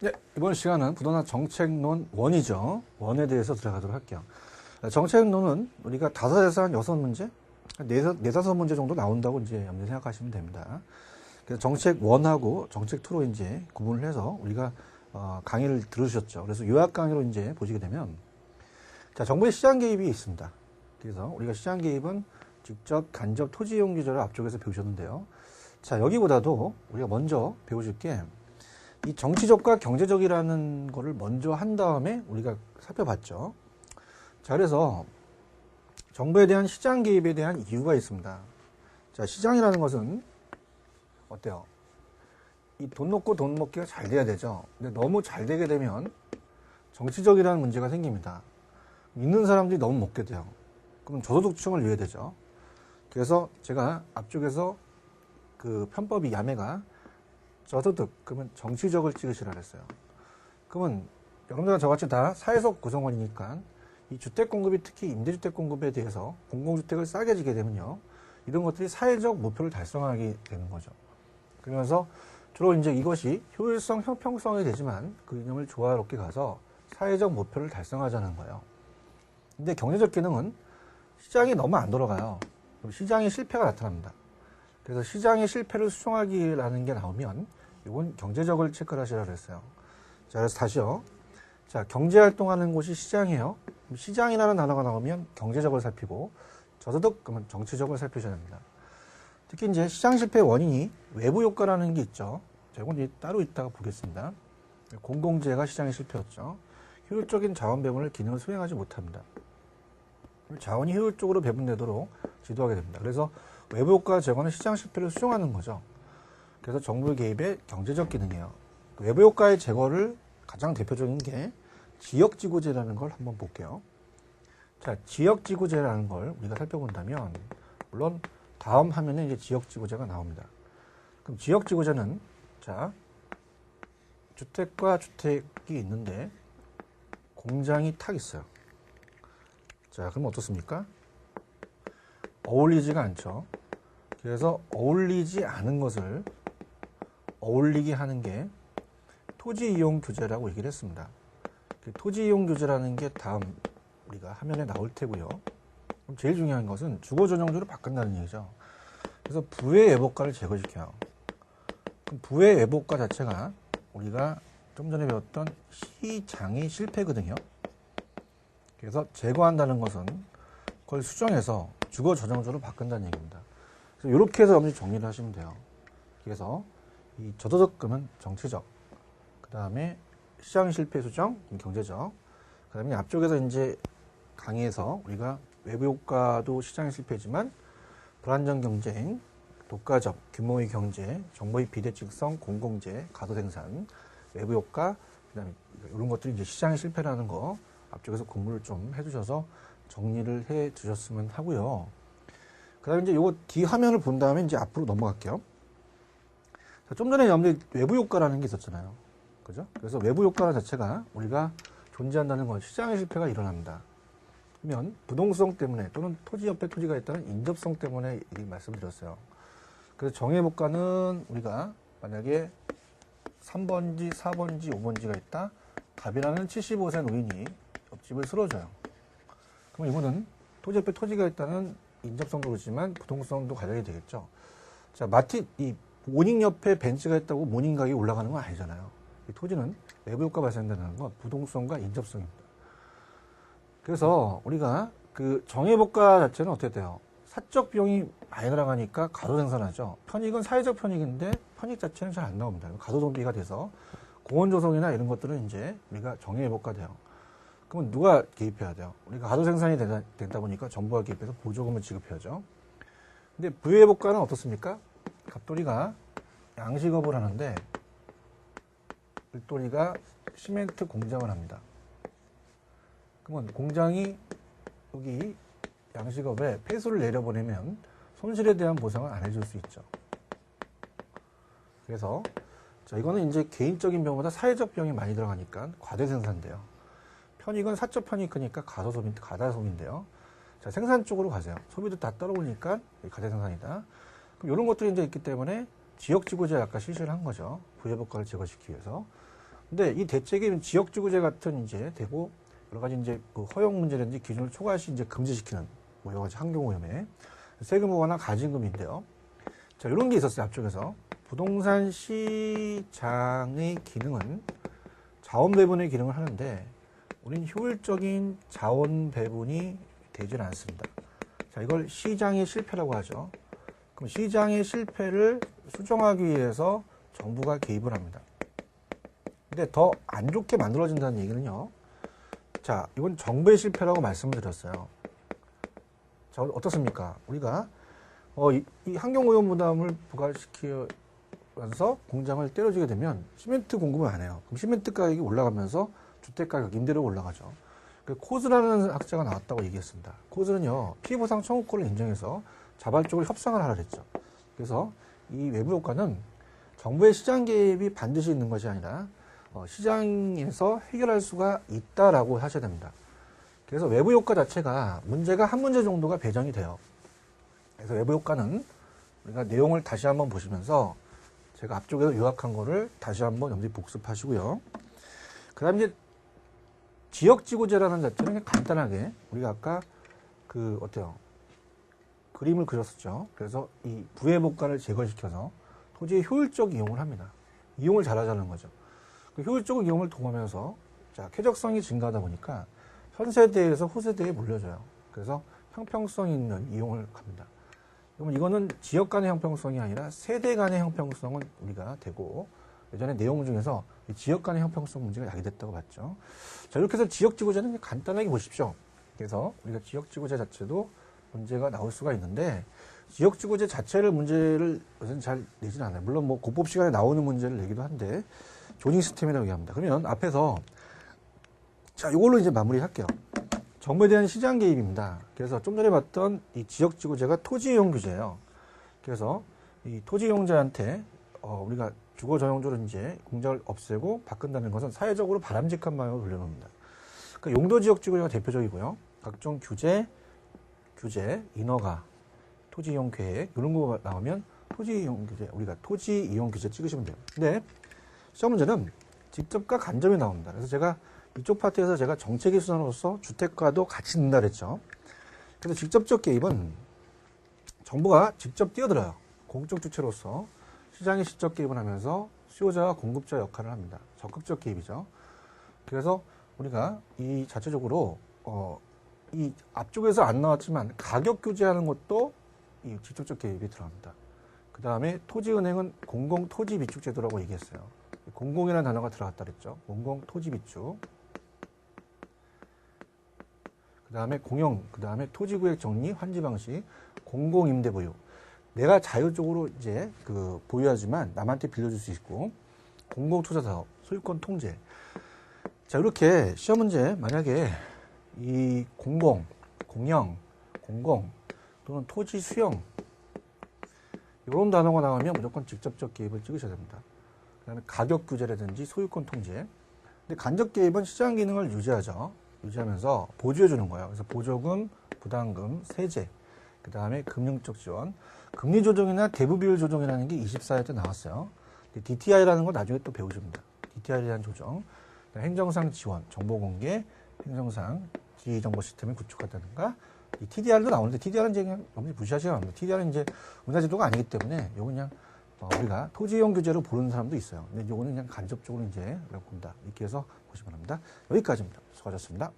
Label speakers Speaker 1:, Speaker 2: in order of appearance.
Speaker 1: 네, 이번 시간은 부동산 정책론 1이죠. 1에 대해서 들어가도록 할게요. 정책론은 우리가 5에서 한 6문제, 4~5문제 정도 나온다고 이제 염두에 생각하시면 됩니다. 그래서 정책 1하고 정책 2로 이제 구분을 해서 우리가 강의를 들으셨죠. 그래서 요약 강의로 이제 보시게 되면, 자, 정부의 시장 개입이 있습니다. 그래서 우리가 시장 개입은 직접 간접 토지 이용 규제를 앞쪽에서 배우셨는데요. 자, 여기보다도 우리가 먼저 배우실 게 이 정치적과 경제적이라는 거를 먼저 한 다음에 우리가 살펴봤죠. 자, 그래서 정부에 대한 시장 개입에 대한 이유가 있습니다. 자, 시장이라는 것은 어때요? 이 돈 놓고 돈 먹기가 잘 돼야 되죠. 근데 너무 잘 되게 되면 정치적이라는 문제가 생깁니다. 있는 사람들이 너무 먹게 돼요. 그럼 저소득층을 위해 되죠. 그래서 제가 앞쪽에서 그 편법이 야매가 저소득, 그러면 정치적을 찍으시라 그랬어요. 그러면 여러분들과 저같이 다 사회적 구성원이니까 이 주택 공급이 특히 임대주택 공급에 대해서 공공주택을 싸게 지게 되면요. 이런 것들이 사회적 목표를 달성하게 되는 거죠. 그러면서 주로 이제 이것이 효율성, 형평성이 되지만 그 개념을 조화롭게 가서 사회적 목표를 달성하자는 거예요. 근데 경제적 기능은 시장이 너무 안 돌아가요. 그럼 시장의 실패가 나타납니다. 그래서 시장의 실패를 수정하기라는 게 나오면 이건 경제적을 체크를 하시라고 했어요. 자, 그래서 다시요. 자, 경제활동하는 곳이 시장이에요. 시장이라는 단어가 나오면 경제적을 살피고 저소득 그러면 정치적을 살피셔야 됩니다. 특히 이제 시장 실패의 원인이 외부 효과라는 게 있죠. 자, 이건 따로 이따가 보겠습니다. 공공재가 시장의 실패였죠. 효율적인 자원 배분을 기능을 수행하지 못합니다. 자원이 효율적으로 배분되도록 지도하게 됩니다. 그래서 외부 효과 제거는 시장 실패를 수정하는 거죠. 그래서 정부 개입의 경제적 기능이에요. 외부 효과의 제거를 가장 대표적인 게 지역지구제라는 걸 한번 볼게요. 자, 지역지구제라는 걸 우리가 살펴본다면, 물론 다음 화면에 이제 지역지구제가 나옵니다. 그럼 지역지구제는, 자, 주택과 주택이 있는데 공장이 탁 있어요. 자, 그럼 어떻습니까? 어울리지가 않죠. 그래서 어울리지 않은 것을 어울리게 하는 게 토지 이용 규제라고 얘기를 했습니다. 토지 이용 규제라는 게 다음 우리가 화면에 나올 테고요. 그럼 제일 중요한 것은 주거 전용주로 바꾼다는 얘기죠. 그래서 부의 외복가를 제거시켜요. 그럼 부의 외복가 자체가 우리가 좀 전에 배웠던 시장의 실패거든요. 그래서 제거한다는 것은 그걸 수정해서 주거 전용주로 바꾼다는 얘기입니다. 그래서 이렇게 해서 여러분이 정리를 하시면 돼요. 그래서 이 저소득금은 정치적, 그 다음에 시장 실패 수정, 경제적, 그 다음에 앞쪽에서 이제 강의에서 우리가 외부 효과도 시장의 실패지만 불안정 경쟁, 독과점, 규모의 경제, 정보의 비대칭성, 공공재, 가도생산, 외부 효과, 그 다음에 이런 것들이 이제 시장의 실패라는 거 앞쪽에서 공부를 좀 해주셔서 정리를 해 주셨으면 하고요. 그 다음에 이제 요거 뒤 화면을 본 다음에 이제 앞으로 넘어갈게요. 자, 좀 전에 외부 효과라는 게 있었잖아요. 그죠? 그래서 외부 효과 자체가 우리가 존재한다는 건 시장의 실패가 일어납니다. 그러면 부동성 때문에 또는 토지 옆에 토지가 있다는 인접성 때문에 이 말씀드렸어요. 그래서 정해복가는 우리가 만약에 3번지, 4번지, 5번지가 있다. 갑이라는 75세 노인이 옆집을 쓸어줘요. 그럼 이거는 토지 옆에 토지가 있다는 인접성도 그렇지만 부동성도 가져야 되겠죠. 자, 마치 이 모닝 옆에 벤츠가 있다고 모닝 가격이 올라가는 건 아니잖아요. 이 토지는 외부 효과 발생된다는 건 부동성과 인접성입니다. 그래서 우리가 그 정해복가 자체는 어떻게 돼요? 사적 비용이 많이 들어가니까 가도 생산하죠. 편익은 사회적 편익인데 편익 자체는 잘 안 나옵니다. 가도 정비가 돼서 공원 조성이나 이런 것들은 이제 우리가 정해복가 돼요. 그러면 누가 개입해야 돼요? 우리가 가도 생산이 된다 보니까 정부가 개입해서 보조금을 지급해야죠. 근데 부유회복가는 어떻습니까? 갑돌이가 양식업을 하는데 일돌이가 시멘트 공장을 합니다. 그러면 공장이 여기 양식업에 폐수를 내려보내면 손실에 대한 보상을 안 해줄 수 있죠. 그래서 자, 이거는 이제 개인적인 비용보다 사회적 비용이 많이 들어가니까 과대생산돼요. 편익은 사적 편익 크니까 가다소비인데요. 자, 생산 쪽으로 가세요. 소비도 다 떨어오니까 가대생산이다. 그럼 이런 것들이 이제 있기 때문에 지역지구제 아까 실시를 한 거죠. 부유회복가를 제거시키기 위해서. 근데 이 대책이 지역지구제 같은 이제 되고 여러 가지 이제 그 허용 문제라든지 기준을 초과시 이제 금지시키는 뭐 여러 가지 환경오염에 세금 부과나 가징금인데요. 자, 이런 게 있었어요. 앞쪽에서. 부동산 시장의 기능은 자원 배분의 기능을 하는데 우리는 효율적인 자원 배분이 되질 않습니다. 자, 이걸 시장의 실패라고 하죠. 그럼 시장의 실패를 수정하기 위해서 정부가 개입을 합니다. 근데 더 안 좋게 만들어진다는 얘기는요. 자, 이건 정부의 실패라고 말씀을 드렸어요. 자, 어떻습니까? 우리가 이 환경오염 부담을 부과시키면서 공장을 때려주게 되면 시멘트 공급을 안 해요. 그럼 시멘트 가격이 올라가면서 주택 가격, 임대료가 올라가죠. 코즈라는 학자가 나왔다고 얘기했습니다. 코즈는요, 피해보상 청구권을 인정해서 자발적으로 협상을 하라 그랬죠. 그래서 이 외부 효과는 정부의 시장 개입이 반드시 있는 것이 아니라 시장에서 해결할 수가 있다라고 하셔야 됩니다. 그래서 외부 효과 자체가 문제가 한 문제 정도가 배정이 돼요. 그래서 외부 효과는 우리가 내용을 다시 한번 보시면서 제가 앞쪽에서 요약한 거를 다시 한번 염두에 복습하시고요. 그 다음에 이제 지역지구제라는 자체는 간단하게 우리가 아까 어때요? 그림을 그렸었죠. 그래서 이 부해복관을 제거시켜서 토지의 효율적 이용을 합니다. 이용을 잘하자는 거죠. 그 효율적 이용을 통하면서 자, 쾌적성이 증가하다 보니까 현 세대에서 후세대에 물려줘요. 그래서 형평성 있는 이용을 합니다. 그러면 이거는 지역 간의 형평성이 아니라 세대 간의 형평성은 우리가 되고 예전에 내용 중에서 지역 간의 형평성 문제가 야기됐다고 봤죠. 자, 이렇게 해서 지역지구제는 간단하게 보십시오. 그래서 우리가 지역지구제 자체도 문제가 나올 수가 있는데 지역지구제 자체를 문제를 요새는 잘 내진 않아요. 물론 뭐 고법 시간에 나오는 문제를 내기도 한데 조직 시스템이라고 얘기합니다. 그러면 앞에서 자, 이걸로 이제 마무리할게요. 정부에 대한 시장 개입입니다. 그래서 좀 전에 봤던 이 지역지구제가 토지이용 규제예요. 그래서 이 토지이용자한테 우리가 주거 전용조를 이제 공장을 없애고 바꾼다는 것은 사회적으로 바람직한 방향으로 돌려놓습니다. 그러니까 용도지역지구제가 대표적이고요. 각종 규제, 인허가, 토지이용 계획 이런 거 나오면 토지이용 규제, 우리가 토지이용 규제 찍으시면 돼요. 근데 시험 문제는 직접과 간접이 나옵니다. 그래서 제가 이쪽 파트에서 제가 정책의 수단으로서 주택과도 같이 넣는다 그랬죠. 그래서 직접적 개입은 정부가 직접 뛰어들어요. 공적 주체로서 시장에 직접 개입을 하면서 수요자와 공급자 역할을 합니다. 적극적 개입이죠. 그래서 우리가 이 자체적으로 이 앞쪽에서 안 나왔지만 가격 규제하는 것도 이 직접적 개입이 들어갑니다. 그 다음에 토지은행은 공공토지비축제도라고 얘기했어요. 공공이라는 단어가 들어갔다 그랬죠. 공공토지비축. 그 다음에 공영, 그 다음에 토지구역 정리, 환지 방식, 공공임대보유. 내가 자율적으로 이제 보유하지만 남한테 빌려줄 수 있고, 공공투자사업, 소유권 통제. 자, 이렇게 시험 문제 만약에 이 공공, 공영, 공공 또는 토지 수용 이런 단어가 나오면 무조건 직접적 개입을 찍으셔야 됩니다. 그 다음에 가격 규제라든지 소유권 통제. 근데 간접 개입은 시장 기능을 유지하면서 보조해 주는 거예요. 그래서 보조금, 부담금, 세제, 그 다음에 금융적 지원, 금리 조정이나 대부 비율 조정이라는 게 24회 때 나왔어요. DTI라는 거 나중에 또 배우십니다. DTI에 대한 조정, 행정상 지원, 정보 공개, 행정상 지정보 시스템을 구축한다든가, 이 TDR도 나오는데 TDR은 이제 그냥 너무 무시하시면 안 됩니다. TDR은 이제 문화제도가 아니기 때문에 요건 그냥 우리가 토지이용 규제로 보는 사람도 있어요. 근데 요거는 그냥 간접적으로 이제 본다. 이렇게 해서 보시면 합니다. 여기까지입니다. 수고하셨습니다.